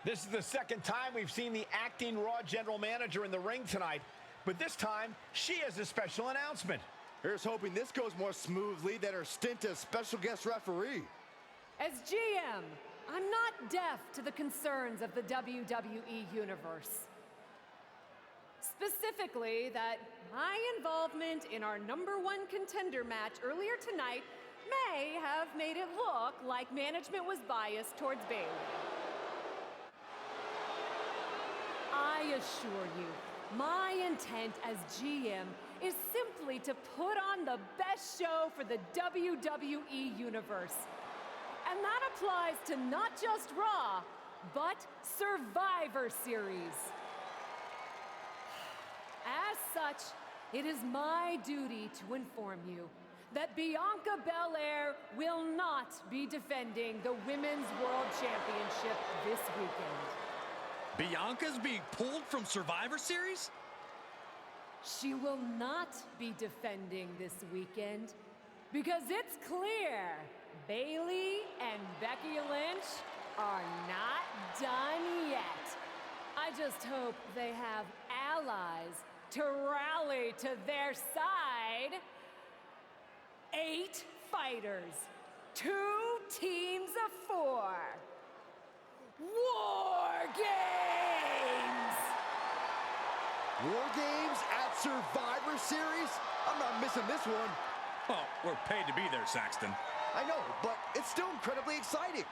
This is the second time we've seen the acting Raw general manager in the ring tonight, but this time she has a special announcement. Here's hoping this goes more smoothly than her stint as special guest referee. As GM, I'm not deaf to the concerns of the WWE Universe. Specifically, that my involvement in our #1 contender match earlier tonight may have made it look like management was biased towards Bayley. I assure you, my intent as GM is simply to put on the best show for the WWE Universe. And that applies to not just Raw, but Survivor Series. As such, it is my duty to inform you that Bianca Belair will not be defending the Women's World Championship this weekend. Bianca's being pulled from Survivor Series? She will not be defending this weekend because it's clear Bayley and Becky Lynch are not done yet. I just hope they have allies to rally to their side. 8 fighters, 2 teams of 4. War Games! War Games at Survivor Series? I'm not missing this one. Oh, we're paid to be there, Saxton. I know, but it's still incredibly exciting.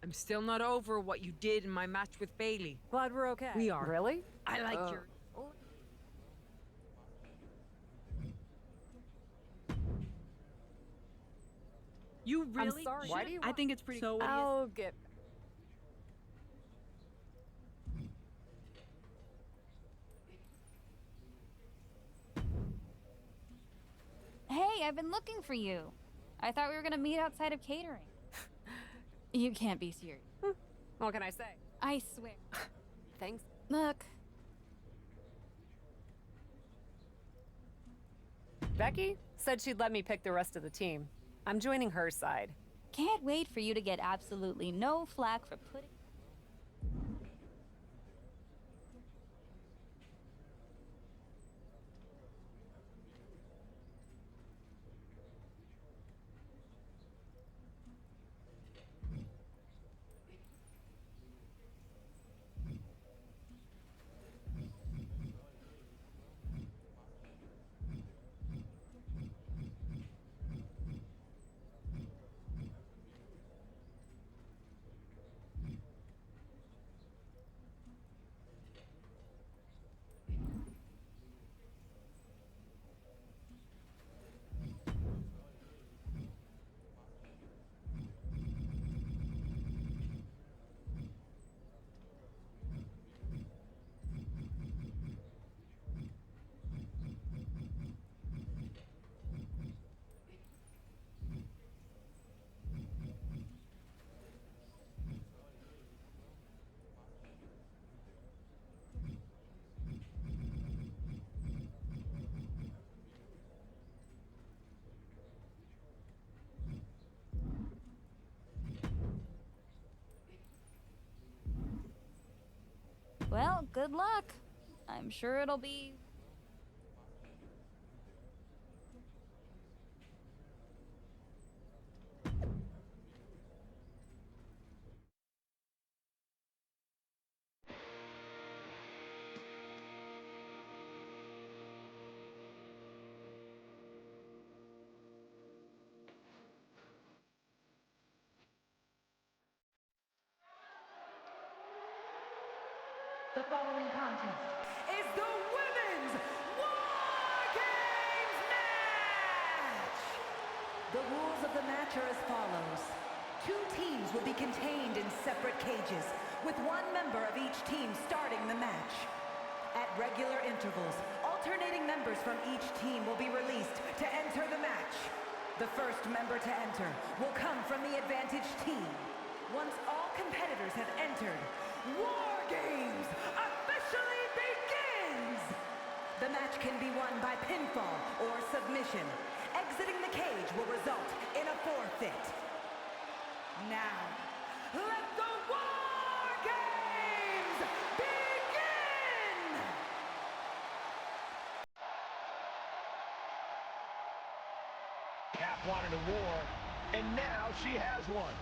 I'm still not over what you did in my match with Bayley. Glad we're okay. We are. Really? I like your... You really? I'm sorry. Why do you I want... think it's pretty... So I'll get... Hey, I've been looking for you. I thought we were gonna meet outside of catering. You can't be serious. What can I say? I swear. Thanks. Look, Becky said she'd let me pick the rest of the team. I'm joining her side. can't wait for you to get absolutely no flack for putting... Well, good luck. I'm sure it'll be... The following contest is the Women's War Games match! The rules of the match are as follows. 2 teams will be contained in separate cages, with 1 member of each team starting the match. At regular intervals, alternating members from each team will be released to enter the match. The first member to enter will come from the advantaged team. Once all competitors have entered, War Games officially begins! The match can be won by pinfall or submission. Exiting the cage will result in a forfeit. Now, let the War Games begin! Cap wanted a war, and now she has one.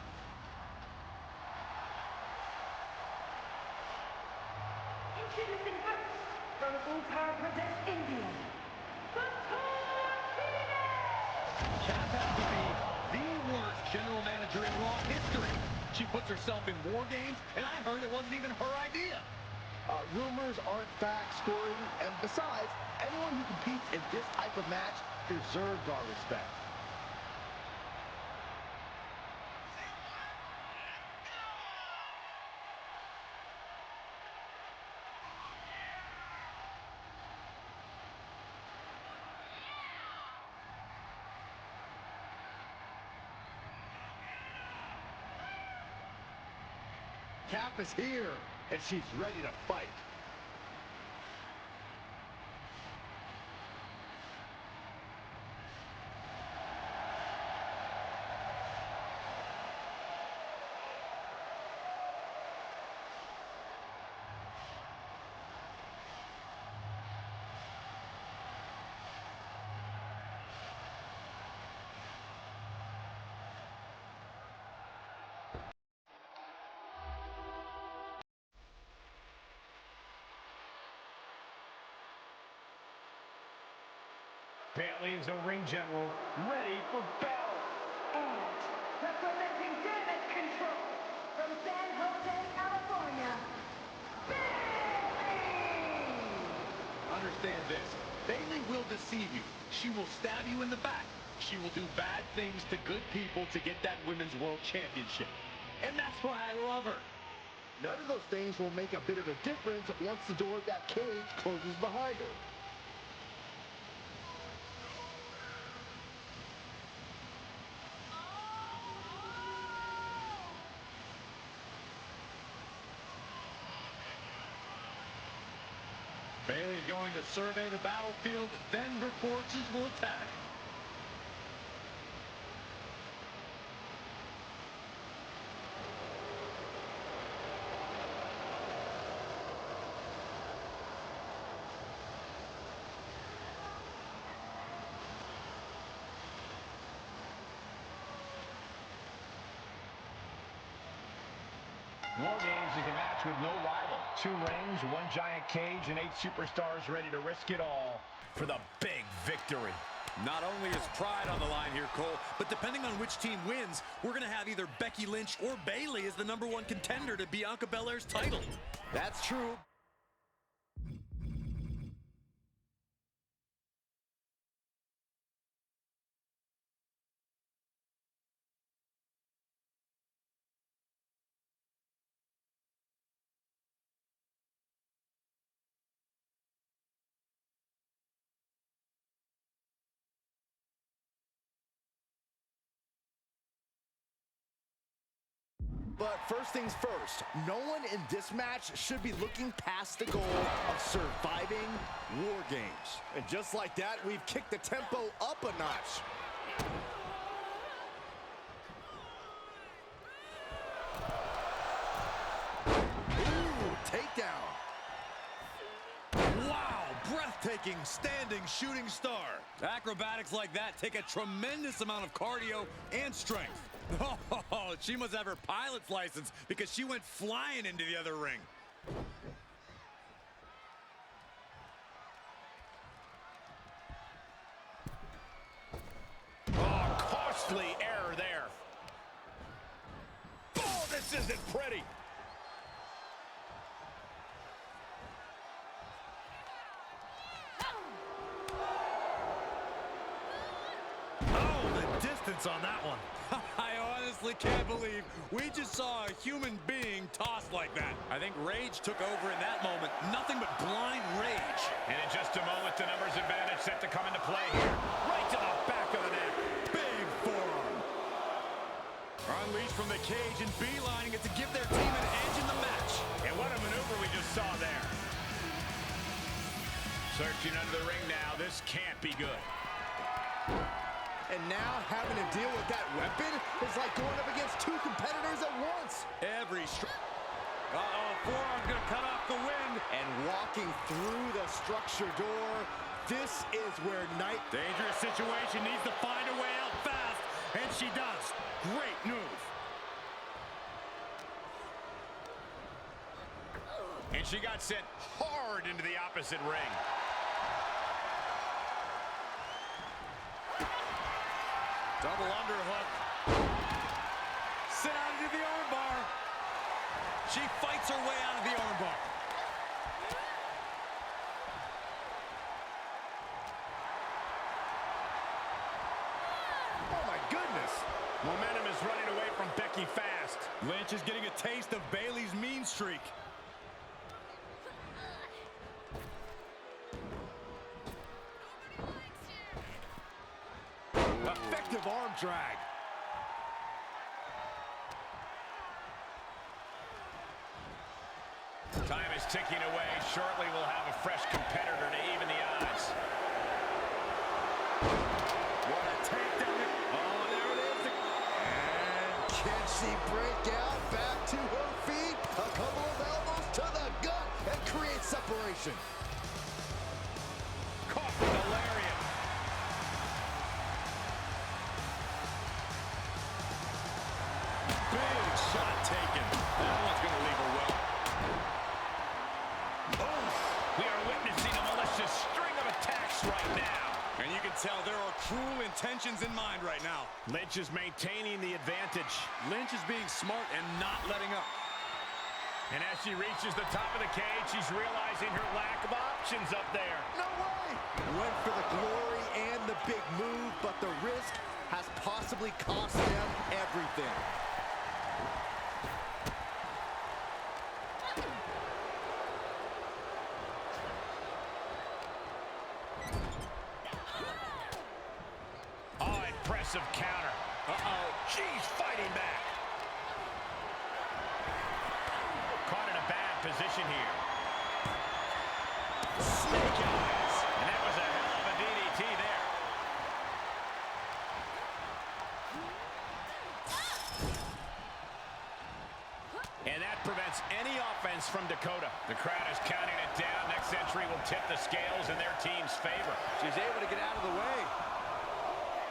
Introducing first, from Uttar Pradesh, India, the Torpedo! Cap has to be the worst general manager in Raw history. She puts herself in war games, and I heard it wasn't even her idea. Rumors aren't facts, Corey. And besides, anyone who competes in this type of match deserves our respect. Cap is here, and she's ready to fight. Bailey is the ring general, ready for battle. And representing damage control from San Jose, California, Bailey! Understand this. Bailey will deceive you. She will stab you in the back. She will do bad things to good people to get that Women's World Championship. And that's why I love her. None of those things will make a bit of a difference once the door of that cage closes behind her. Bailey's going to survey the battlefield, then her forces will attack. War Games is a match with no rival. 2 rings, 1 giant cage, and 8 superstars ready to risk it all for the big victory. Not only is pride on the line here, Cole, but depending on which team wins, we're going to have either Becky Lynch or Bayley as the #1 contender to Bianca Belair's title. That's true. But first things first, no one in this match should be looking past the goal of surviving War Games. And just like that, we've kicked the tempo up a notch. Ooh, takedown. Wow, breathtaking standing shooting star. Acrobatics like that take a tremendous amount of cardio and strength. Oh, she must have her pilot's license because she went flying into the other ring. Oh, costly error there. Oh, this isn't pretty. thoughts on that one? I honestly can't believe we just saw a human being tossed like that. I think rage took over in that moment. Nothing but blind rage. And in just a moment, the numbers advantage set to come into play here. Right to the back of the neck. Big forearm. Unleashed from the cage and beelining it to give their team an edge in the match. And what a maneuver we just saw there. Searching under the ring now. This can't be good. And now having to deal with that weapon is like going up against two competitors at once. Every forearm's gonna cut off the wind. And walking through the structure door, this is where Dangerous situation, needs to find a way out fast, and she does. Great move. And she got sent hard into the opposite ring. Double underhook. Sit out into the armbar. She fights her way out of the armbar. Oh my goodness. Momentum is running away from Becky fast. Lynch is getting a taste of Bayley's mean streak. Effective arm drag. Time is ticking away. Shortly we'll have a fresh competitor to even the odds. What a takedown. Oh, there it is. And can she break out back to her feet? A couple of elbows to the gut and create separation. Caught with a lariat. Big shot taken. That one's going to leave her well. Oh, we are witnessing a malicious string of attacks right now. And you can tell there are cruel intentions in mind right now. Lynch is maintaining the advantage. Lynch is being smart and not letting up. And as she reaches the top of the cage, she's realizing her lack of options up there. No way! Went for the glory and the big move, but the risk has possibly cost them everything. Oh, impressive counter. Uh-oh, she's fighting back. Caught in a bad position here. Snake eyes. And that was a hell of a DDT there. And that prevents any offense from Dakota. The crowd is counting it down. Next entry will tip the scales in their team's favor. She's able to get out of the way.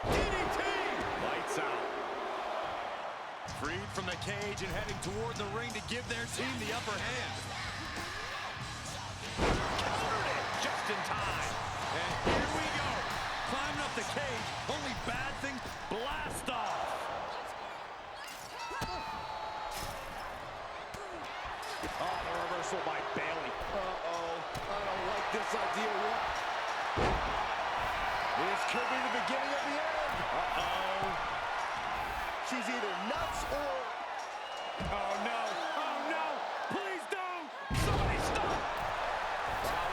DDT! Lights out. Freed from the cage and heading toward the ring to give their team the upper hand. Countered it just in time. And here we go. Climbing up the cage. Only bad things. Blast off. Oh, the reversal by Bayley. Uh-oh. I don't like this idea. This could be the beginning of the end. Uh-oh. She's either nuts or... Oh, no. Oh, no. Please don't. Somebody stop.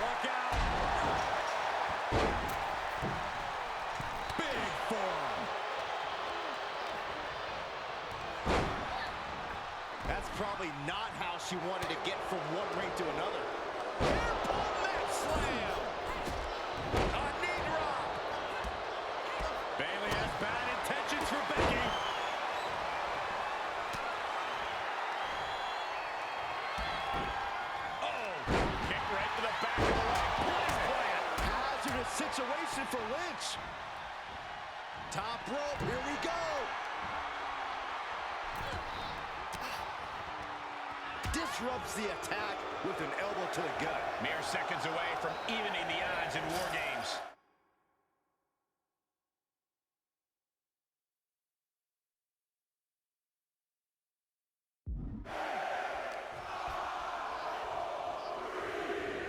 Look out. Big forearm. That's probably not how she wanted to get from one ring to another. Airport mat slam. A knee drop. Bayley has bad intentions for Becky. Oh, kick right to the back of the leg. Please play it. Hazardous situation for Lynch. Top rope, here we go. Disrupts the attack with an elbow to the gut. Mere seconds away from evening the odds in War Games.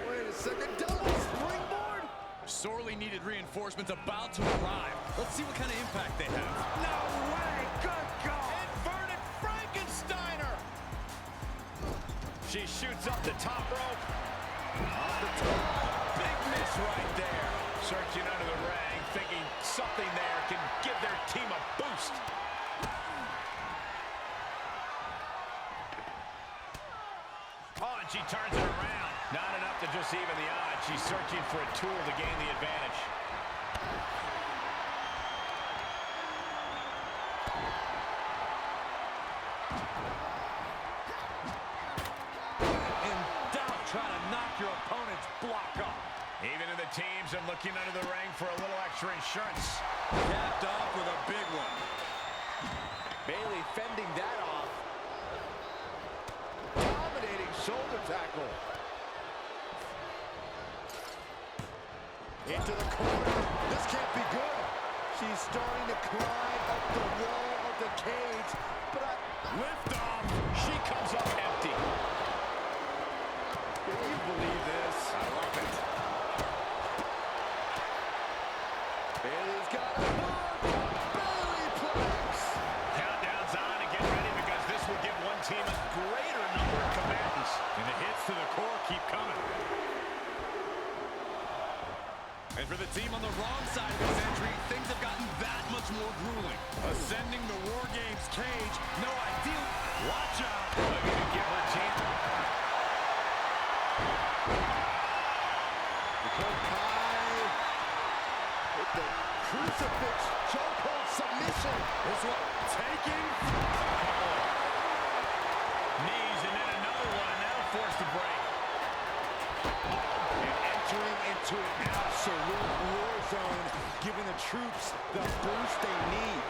Wait a second, double springboard? sorely needed reinforcements about to arrive. Let's see what kind of impact they have. No way! Good goal! Inverted Frankensteiner! She shoots up the top rope. Off the top. Big miss right there. Searching under the ring, thinking something there can give their team a boost. Oh, and she turns it around. Not enough to just even the odds. She's searching for a tool to gain the advantage. In doubt, try to knock your opponent's block off. Even in the teams and looking under the ring for a little extra insurance. Capped off with a big one. Bailey fending that off. Dominating shoulder tackle. Into the corner. This can't be good. She's starting to climb up the wall of the cage. But Lift off. She comes up empty. can you believe this? I love it. Bailey's got a Bailey plays. Countdown's on and get ready because this will give one team a greater number of combatants. And the hits to the core keep coming. And for the team on the wrong side of this entry, things have gotten that much more grueling. Ascending the War Games cage, no ideal. Watch out. Looking to give her team. Kai with the crucifix chokehold submission. This one taking. Knees and then another one. That'll force the break. And entering into an absolute war zone, giving the troops the boost they need.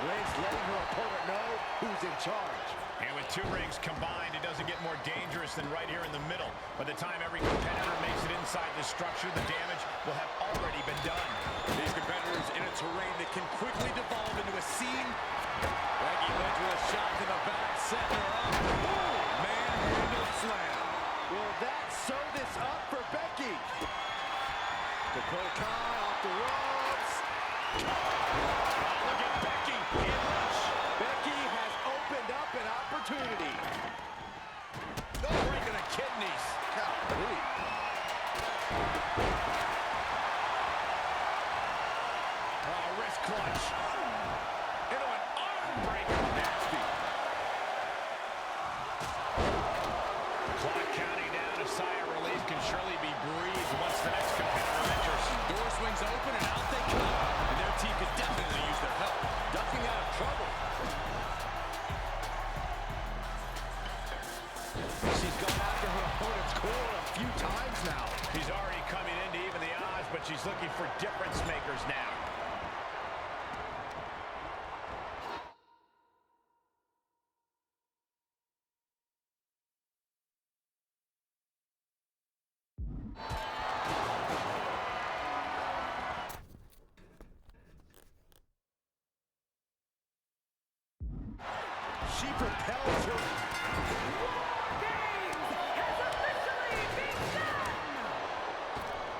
Lynn's letting her opponent know who's in charge. And with two rings combined, it doesn't get more dangerous than right here in the middle. By the time every competitor makes it inside the structure, the damage will have already been done. These competitors in a terrain that can quickly devolve into a scene. Becky Lynch with a shot to the back, setting her up. Ooh, manhandle slam. Will that sew this up for Becky? Dakota Kai off the ropes. Look at Becky and Lynch. Becky has opened up an opportunity. No break in the kidneys. Golly. Oh, wrist clutch. Into an arm breaker. Nasty. Clock counting down. A sigh of relief can surely be breathed once the next competitor enters. Door swings open and out they come. And their team could definitely use their help. Ducking out of trouble. She's gone after her opponent's core a few times now. She's already coming in to even the odds, but she's looking for difference makers now. She propels her.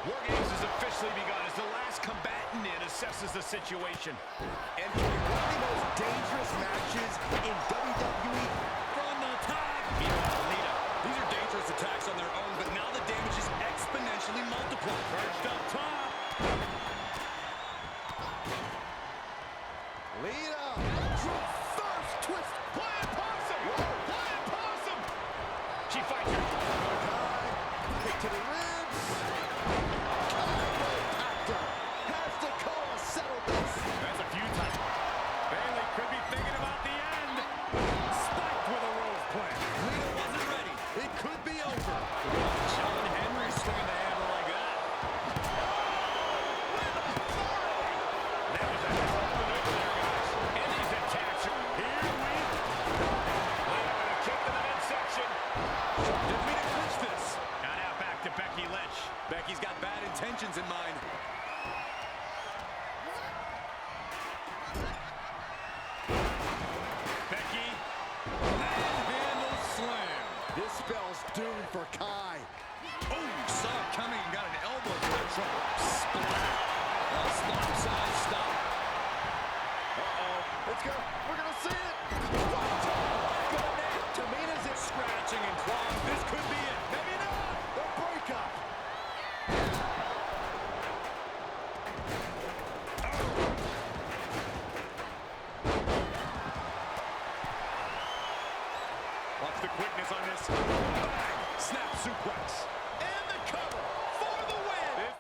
War Games has officially begun as the last combatant in assesses the situation. Entering one of the most dangerous matches in WWE. From the top. Meanwhile, Lita. These are dangerous attacks on their own, but now the damage is exponentially multiplied. Perched up top. Lita. Reverse twist. Flying possum! Flying possum! She fights her. Kick to the ribs. Chiropractor. Has Dakota settled this? That's a few times. Bailey could be thinking about the end. Spiked with a rose plant. Lita wasn't ready. It could be over. John Henry swinging the hammer like that. That was a hell of a maneuver there, guys. And these attacks are here we Lita with a kick to the midsection. Didn't mean to clinch this. Now back to Becky Lynch. Becky's got bad intentions in mind. We're gonna see it. What? Tamina's in Scratching and clawing. This could be it. Maybe not. The breakup. Watch the quickness on this. Bang! Snap suplex. And the cover for the win.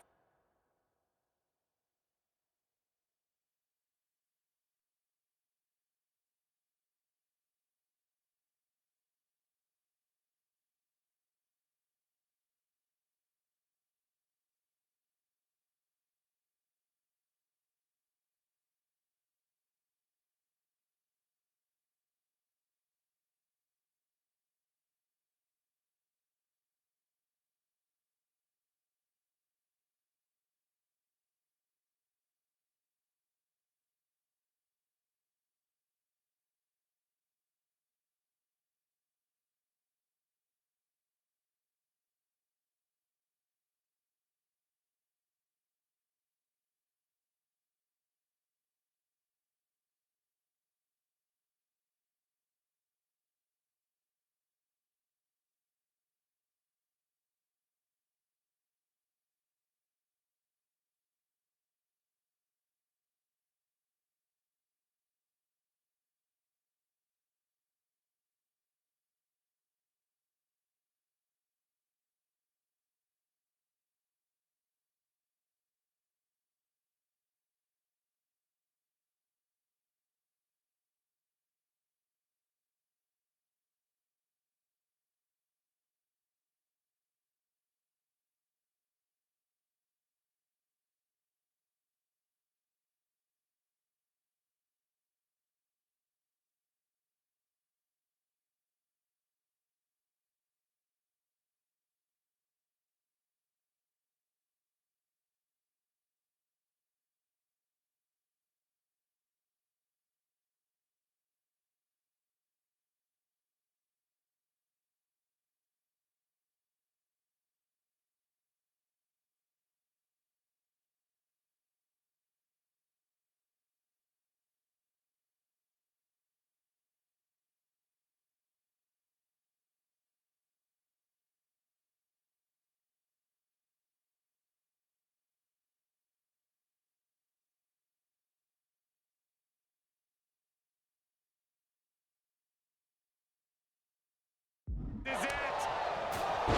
Is it?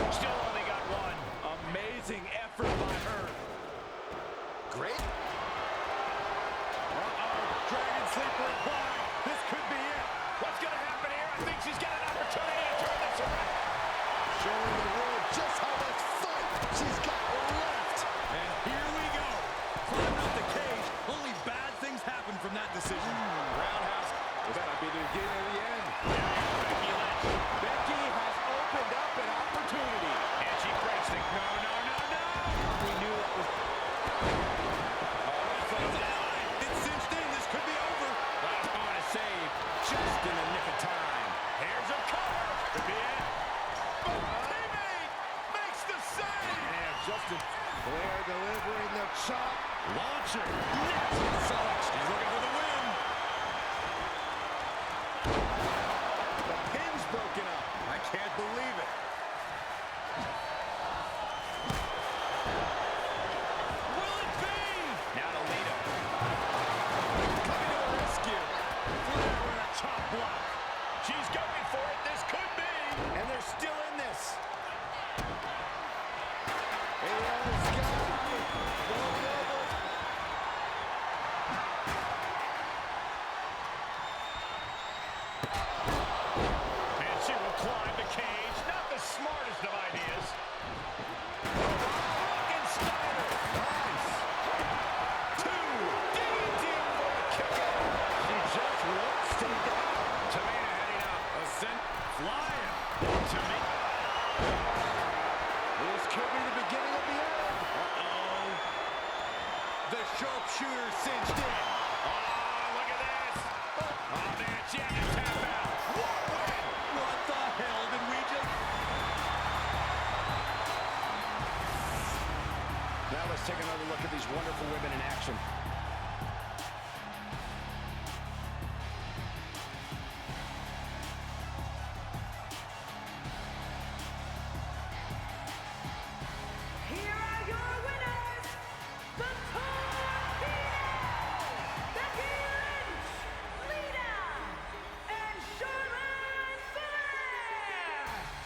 Still only got one. Amazing effort by her. Great. Dragon sleeper applied. This could be it. What's going to happen here? I think she's got an opportunity to turn this around. Showing the world just how much fight she's got left. And here we go. Climbing up the cage. Only bad things happen from that decision. Roundhouse. This might be the beginning of the end. Becky Lynch. Becky has opened up an opportunity. And she breaks the... No, no, no, no. We knew that was... It's cinched in. This could be over. Last on a save. Just in the nick of time. Here's a cover. Could be it. Teammate makes the save. And Justin Blair delivering the chop. Launcher. Next selection. He's looking for the win. The pin's broken up. I can't believe it. Will it be? Now to Lita. Coming to the rescue. Flair with a chop block. She's going for it. This could be. And they're still in this. Hey, let's go. Going over. And she will climb the cage. Not the smartest of ideas. And Steiner. Nice. Two. DDT for a kick out. She just won't stay down. Tamina heading up. Ascent flying. Tamina. This could be the beginning of the end. Uh-oh. The sharpshooter cinched in. Oh, look at this. Oh, man, she had to tap out. What a win. What the hell did we just...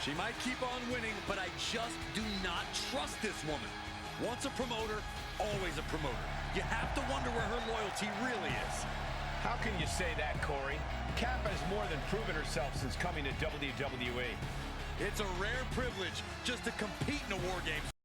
She might keep on winning, but I just do not trust this woman. Once a promoter, always a promoter. You have to wonder where her loyalty really is. How can you say that, Corey? Cap has more than proven herself since coming to WWE. It's a rare privilege just to compete in a War Games.